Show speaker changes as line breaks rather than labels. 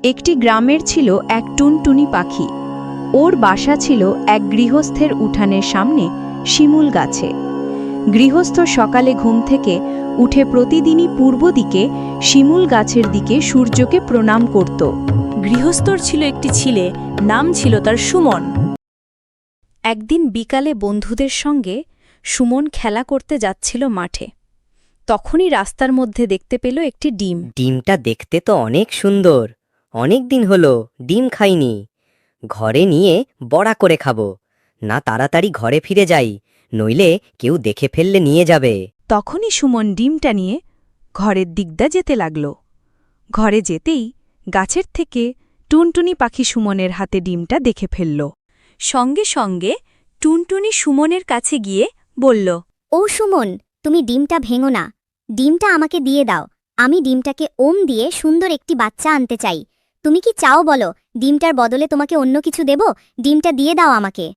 একটি গ্রামের ছিল এক টুনটুনি পাখি। ওর বাসা ছিল এক গৃহস্থের উঠানের সামনে শিমুল গাছে। গৃহস্থ সকালে ঘুম থেকে উঠে প্রতিদিনই পূর্ব দিকে শিমুল গাছের দিকে সূর্যকে প্রণাম করত।
গৃহস্থর ছিল একটি ছেলে, নাম ছিল তার সুমন।
একদিন বিকালে বন্ধুদের সঙ্গে সুমন খেলা করতে যাচ্ছিল মাঠে। তখনই রাস্তার মধ্যে দেখতে পেল একটি ডিম।
ডিমটা দেখতে তো অনেক সুন্দর। অনেক দিন হলো ডিম খাইনি। ঘরে নিয়ে বড়া করে খাবো। না তাড়াতাড়ি ঘরে ফিরে যাই, নইলে কেউ দেখে ফেললে নিয়ে যাবে।
তখনই সুমন ডিমটা নিয়ে ঘরের দিকদা যেতে লাগল। ঘরে যেতেই গাছের থেকে টুনটুনি পাখি সুমনের হাতে ডিমটা দেখে ফেলল। সঙ্গে সঙ্গে টুনটুনি সুমনের কাছে গিয়ে বলল,
ও সুমন, তুমি ডিমটা ভেঙো না, ডিমটা আমাকে দিয়ে দাও। আমি ডিমটাকে ওম দিয়ে সুন্দর একটি বাচ্চা আনতে চাই। তুমি কি চাও বলো? ডিমটার বদলে তোমাকে অন্য কিছু দেব? ডিমটা দিয়ে দাও আমাকে।